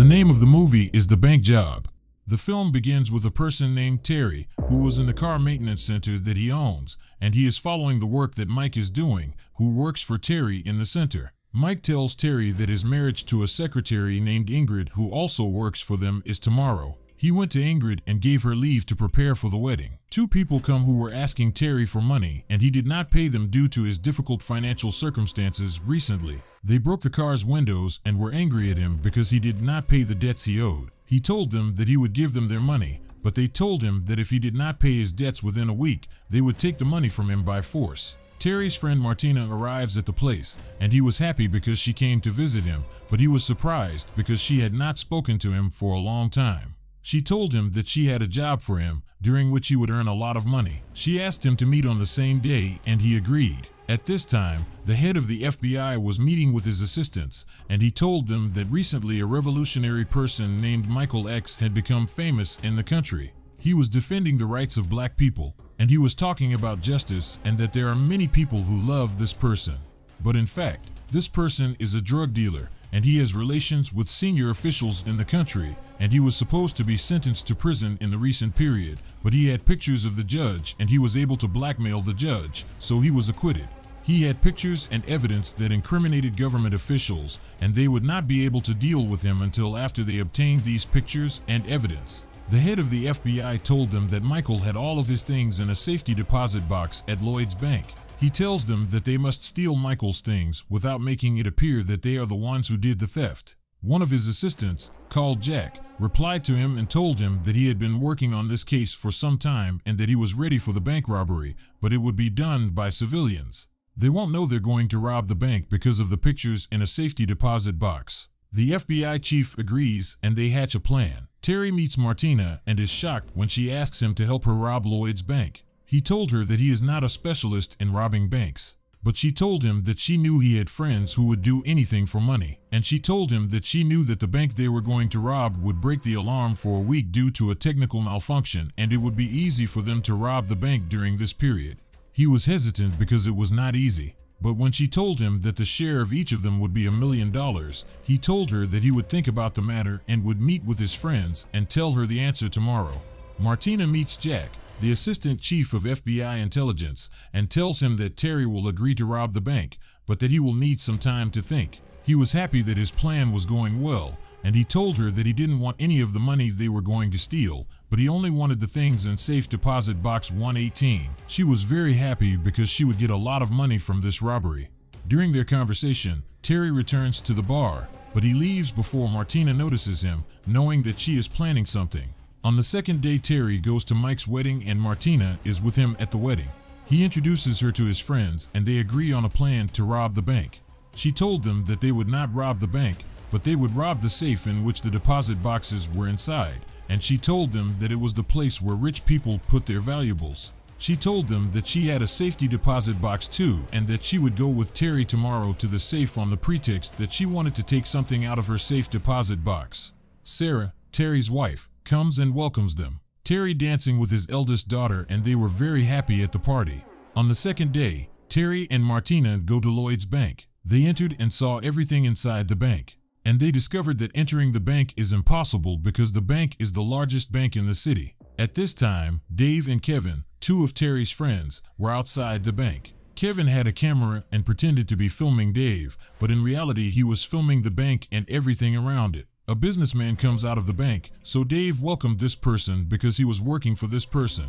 The name of the movie is The Bank Job. The film begins with a person named Terry who was in the car maintenance center that he owns, and he is following the work that Mike is doing, who works for Terry in the center. Mike tells Terry that his marriage to a secretary named Ingrid, who also works for them, is tomorrow. He went to Ingrid and gave her leave to prepare for the wedding. Two people come who were asking Terry for money, and he did not pay them due to his difficult financial circumstances recently. They broke the car's windows and were angry at him because he did not pay the debts he owed. He told them that he would give them their money, but they told him that if he did not pay his debts within a week, they would take the money from him by force. Terry's friend Martina arrives at the place, and he was happy because she came to visit him, but he was surprised because she had not spoken to him for a long time. She told him that she had a job for him, during which he would earn a lot of money. She asked him to meet on the same day, and he agreed. At this time, the head of the FBI was meeting with his assistants, and he told them that recently a revolutionary person named Michael X had become famous in the country. He was defending the rights of black people, and he was talking about justice and that there are many people who love this person. But in fact, this person is a drug dealer, and he has relations with senior officials in the country, and he was supposed to be sentenced to prison in the recent period, but he had pictures of the judge and he was able to blackmail the judge, so he was acquitted. He had pictures and evidence that incriminated government officials, and they would not be able to deal with him until after they obtained these pictures and evidence. The head of the FBI told them that Michael had all of his things in a safety deposit box at Lloyd's Bank. He tells them that they must steal Michael's things without making it appear that they are the ones who did the theft. One of his assistants, called Jack, replied to him and told him that he had been working on this case for some time and that he was ready for the bank robbery, but it would be done by civilians. They won't know they're going to rob the bank because of the pictures in a safety deposit box. The FBI chief agrees and they hatch a plan. Terry meets Martina and is shocked when she asks him to help her rob Lloyd's Bank. He told her that he is not a specialist in robbing banks, but she told him that she knew he had friends who would do anything for money, and she told him that she knew that the bank they were going to rob would break the alarm for a week due to a technical malfunction, and it would be easy for them to rob the bank during this period. He was hesitant because it was not easy, but when she told him that the share of each of them would be $1 million, he told her that he would think about the matter and would meet with his friends and tell her the answer tomorrow. Martina meets Jack, the assistant chief of FBI intelligence, and tells him that Terry will agree to rob the bank, but that he will need some time to think. He was happy that his plan was going well, and he told her that he didn't want any of the money they were going to steal, but he only wanted the things in safe deposit box 118. She was very happy because she would get a lot of money from this robbery. During their conversation, Terry returns to the bar, but he leaves before Martina notices him, knowing that she is planning something. On the second day, Terry goes to Mike's wedding and Martina is with him at the wedding. He introduces her to his friends and they agree on a plan to rob the bank. She told them that they would not rob the bank, but they would rob the safe in which the deposit boxes were inside, and she told them that it was the place where rich people put their valuables. She told them that she had a safety deposit box too, and that she would go with Terry tomorrow to the safe on the pretext that she wanted to take something out of her safe deposit box. Sarah, Terry's wife, comes and welcomes them. Terry dancing with his eldest daughter, and they were very happy at the party. On the second day, Terry and Martina go to Lloyd's Bank. They entered and saw everything inside the bank, and they discovered that entering the bank is impossible because the bank is the largest bank in the city. At this time, Dave and Kevin, two of Terry's friends, were outside the bank. Kevin had a camera and pretended to be filming Dave, but in reality he was filming the bank and everything around it. A businessman comes out of the bank, so Dave welcomed this person because he was working for this person.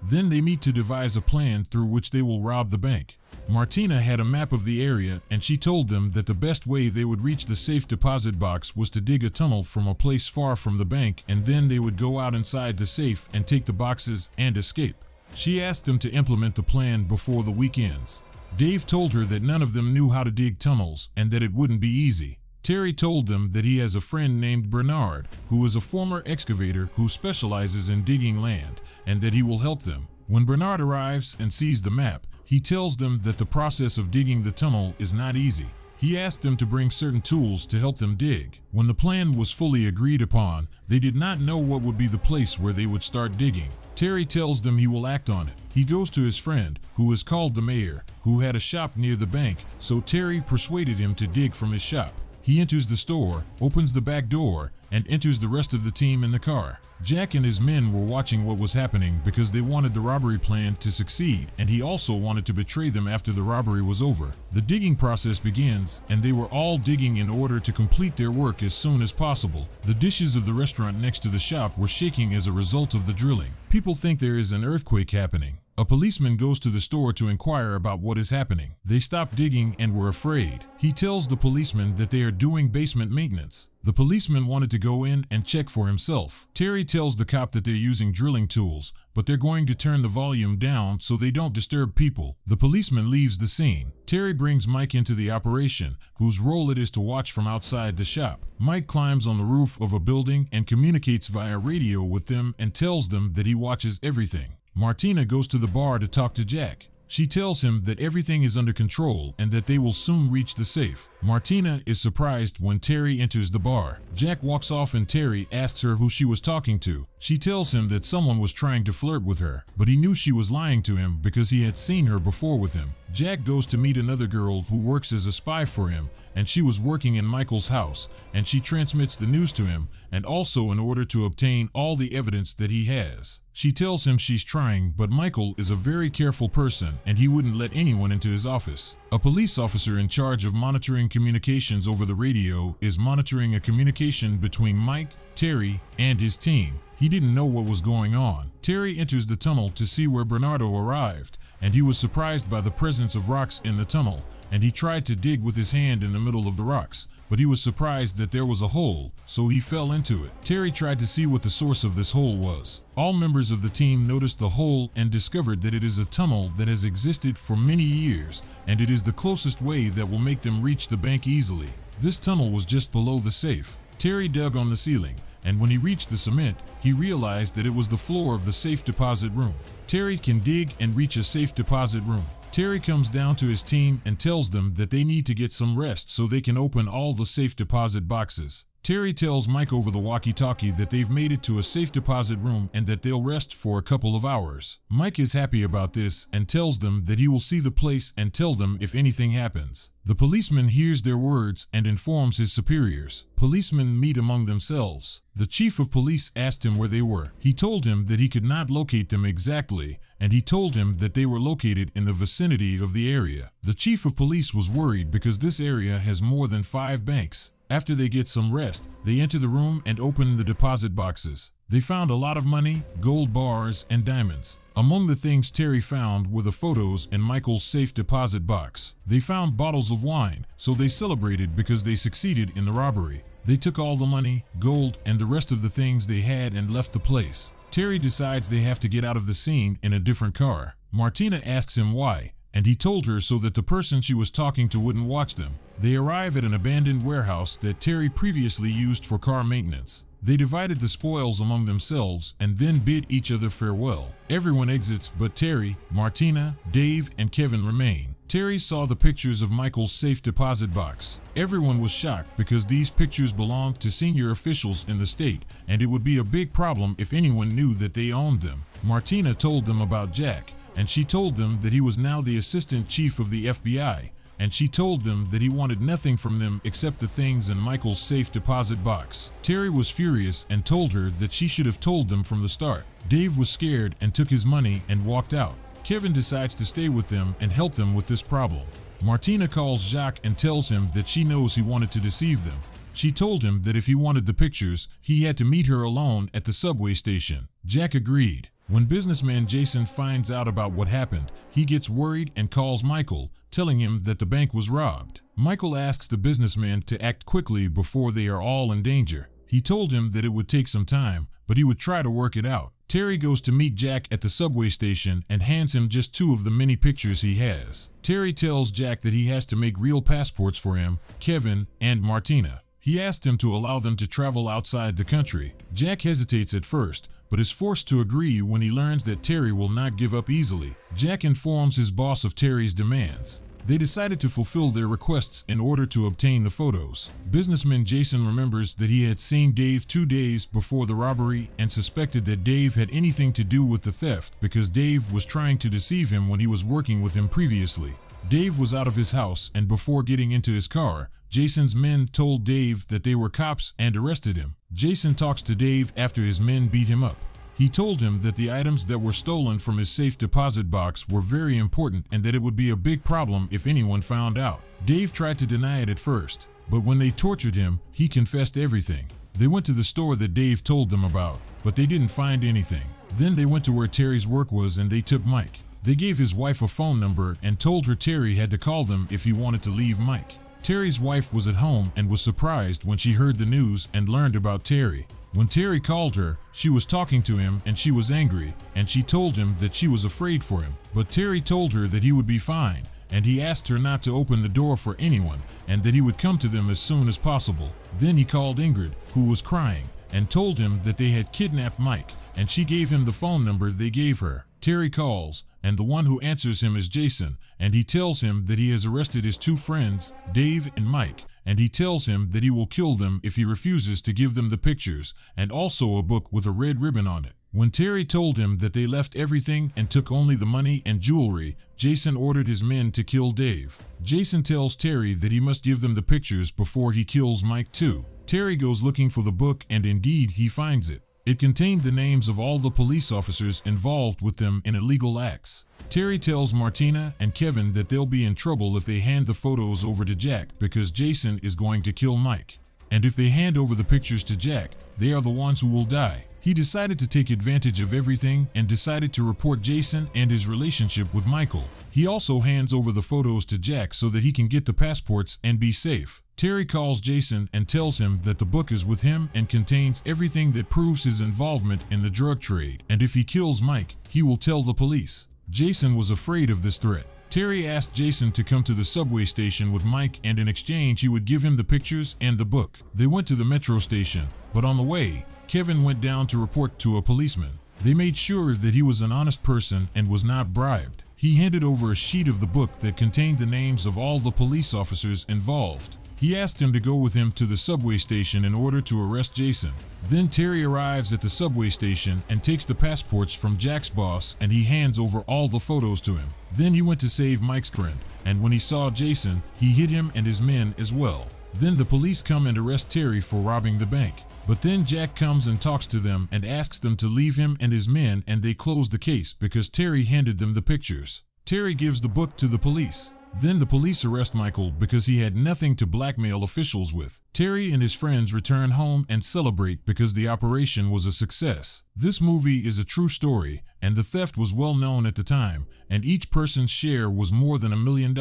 Then they meet to devise a plan through which they will rob the bank. Martina had a map of the area and she told them that the best way they would reach the safe deposit box was to dig a tunnel from a place far from the bank, and then they would go out inside the safe and take the boxes and escape. She asked them to implement the plan before the week ends. Dave told her that none of them knew how to dig tunnels and that it wouldn't be easy. Terry told them that he has a friend named Bernard, who is a former excavator who specializes in digging land, and that he will help them. When Bernard arrives and sees the map, he tells them that the process of digging the tunnel is not easy. He asked them to bring certain tools to help them dig. When the plan was fully agreed upon, they did not know what would be the place where they would start digging. Terry tells them he will act on it. He goes to his friend, who is called the mayor, who had a shop near the bank, so Terry persuaded him to dig from his shop. He enters the store, opens the back door, and enters the rest of the team in the car. Jack and his men were watching what was happening because they wanted the robbery plan to succeed, and he also wanted to betray them after the robbery was over. The digging process begins, and they were all digging in order to complete their work as soon as possible. The dishes of the restaurant next to the shop were shaking as a result of the drilling. People think there is an earthquake happening. A policeman goes to the store to inquire about what is happening. They stop digging and were afraid. He tells the policeman that they are doing basement maintenance. The policeman wanted to go in and check for himself. Terry tells the cop that they're using drilling tools, but they're going to turn the volume down so they don't disturb people. The policeman leaves the scene. Terry brings Mike into the operation, whose role it is to watch from outside the shop. Mike climbs on the roof of a building and communicates via radio with them and tells them that he watches everything. Martina goes to the bar to talk to Jack. She tells him that everything is under control and that they will soon reach the safe. Martina is surprised when Terry enters the bar. Jack walks off and Terry asks her who she was talking to. She tells him that someone was trying to flirt with her, but he knew she was lying to him because he had seen her before with him. Jack goes to meet another girl who works as a spy for him, and she was working in Michael's house, and she transmits the news to him, and also in order to obtain all the evidence that he has. She tells him she's trying, but Michael is a very careful person, and he wouldn't let anyone into his office. A police officer in charge of monitoring communications over the radio is monitoring a communication between Mike, Terry, and his team. He didn't know what was going on. Terry enters the tunnel to see where Bernardo arrived, and he was surprised by the presence of rocks in the tunnel, and he tried to dig with his hand in the middle of the rocks, but he was surprised that there was a hole, so he fell into it. Terry tried to see what the source of this hole was. All members of the team noticed the hole and discovered that it is a tunnel that has existed for many years, and it is the closest way that will make them reach the bank easily. This tunnel was just below the safe. Terry dug on the ceiling, and when he reached the cement, he realized that it was the floor of the safe deposit room. Terry can dig and reach a safe deposit room. Terry comes down to his team and tells them that they need to get some rest so they can open all the safe deposit boxes. Terry tells Mike over the walkie-talkie that they've made it to a safe deposit room and that they'll rest for a couple of hours. Mike is happy about this and tells them that he will see the place and tell them if anything happens. The policeman hears their words and informs his superiors. Policemen meet among themselves. The chief of police asked him where they were. He told him that he could not locate them exactly, and he told him that they were located in the vicinity of the area. The chief of police was worried because this area has more than 5 banks. After they get some rest, they enter the room and open the deposit boxes. They found a lot of money, gold bars, and diamonds. Among the things Terry found were the photos in Michael's safe deposit box. They found bottles of wine, so they celebrated because they succeeded in the robbery. They took all the money, gold, and the rest of the things they had and left the place. Terry decides they have to get out of the scene in a different car. Martina asks him why, and he told her so that the person she was talking to wouldn't watch them. They arrive at an abandoned warehouse that Terry previously used for car maintenance. They divided the spoils among themselves and then bid each other farewell. Everyone exits but Terry, Martina, Dave, and Kevin remain. Terry saw the pictures of Michael's safe deposit box. Everyone was shocked because these pictures belonged to senior officials in the state, and it would be a big problem if anyone knew that they owned them. Martina told them about Jack, and she told them that he was now the assistant chief of the FBI, and she told them that he wanted nothing from them except the things in Michael's safe deposit box. Terry was furious and told her that she should have told them from the start. Dave was scared and took his money and walked out. Kevin decides to stay with them and help them with this problem. Martina calls Jacques and tells him that she knows he wanted to deceive them. She told him that if he wanted the pictures, he had to meet her alone at the subway station. Jack agreed. When businessman Jason finds out about what happened, he gets worried and calls Michael, telling him that the bank was robbed. Michael asks the businessman to act quickly before they are all in danger. He told him that it would take some time, but he would try to work it out. Terry goes to meet Jack at the subway station and hands him just 2 of the many pictures he has. Terry tells Jack that he has to make real passports for him, Kevin, and Martina. He asked him to allow them to travel outside the country. Jack hesitates at first, but is forced to agree when he learns that Terry will not give up easily. Jack informs his boss of Terry's demands. They decided to fulfill their requests in order to obtain the photos. Businessman Jason remembers that he had seen Dave 2 days before the robbery and suspected that Dave had anything to do with the theft because Dave was trying to deceive him when he was working with him previously. Dave was out of his house, and before getting into his car, Jason's men told Dave that they were cops and arrested him. Jason talks to Dave after his men beat him up. He told him that the items that were stolen from his safe deposit box were very important and that it would be a big problem if anyone found out. Dave tried to deny it at first, but when they tortured him, he confessed everything. They went to the store that Dave told them about, but they didn't find anything. Then they went to where Terry's work was and they took Mike. They gave his wife a phone number and told her Terry had to call them if he wanted to leave Mike. Terry's wife was at home and was surprised when she heard the news and learned about Terry. When Terry called her, she was talking to him and she was angry, and she told him that she was afraid for him. But Terry told her that he would be fine, and he asked her not to open the door for anyone and that he would come to them as soon as possible. Then he called Ingrid, who was crying, and told him that they had kidnapped Mike, and she gave him the phone number they gave her. Terry calls, and the one who answers him is Jason, and he tells him that he has arrested his two friends, Dave and Mike, and he tells him that he will kill them if he refuses to give them the pictures, and also a book with a red ribbon on it. When Terry told him that they left everything and took only the money and jewelry, Jason ordered his men to kill Dave. Jason tells Terry that he must give them the pictures before he kills Mike too. Terry goes looking for the book and indeed he finds it. It contained the names of all the police officers involved with them in illegal acts. Terry tells Martina and Kevin that they'll be in trouble if they hand the photos over to Jack because Jason is going to kill Mike. And if they hand over the pictures to Jack, they are the ones who will die. He decided to take advantage of everything and decided to report Jason and his relationship with Michael. He also hands over the photos to Jack so that he can get the passports and be safe. Terry calls Jason and tells him that the book is with him and contains everything that proves his involvement in the drug trade, and if he kills Mike, he will tell the police. Jason was afraid of this threat. Terry asked Jason to come to the subway station with Mike, and in exchange he would give him the pictures and the book. They went to the metro station, but on the way, Kevin went down to report to a policeman. They made sure that he was an honest person and was not bribed. He handed over a sheet of the book that contained the names of all the police officers involved. He asked him to go with him to the subway station in order to arrest Jason. Then Terry arrives at the subway station and takes the passports from Jack's boss, and he hands over all the photos to him. Then he went to save Mike's friend, and when he saw Jason, he hit him and his men as well. Then the police come and arrest Terry for robbing the bank. But then Jack comes and talks to them and asks them to leave him and his men, and they close the case because Terry handed them the pictures. Terry gives the book to the police. Then the police arrest Michael because he had nothing to blackmail officials with. Terry and his friends return home and celebrate because the operation was a success. This movie is a true story, and the theft was well known at the time, and each person's share was more than $1 million.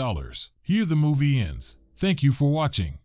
Here the movie ends. Thank you for watching.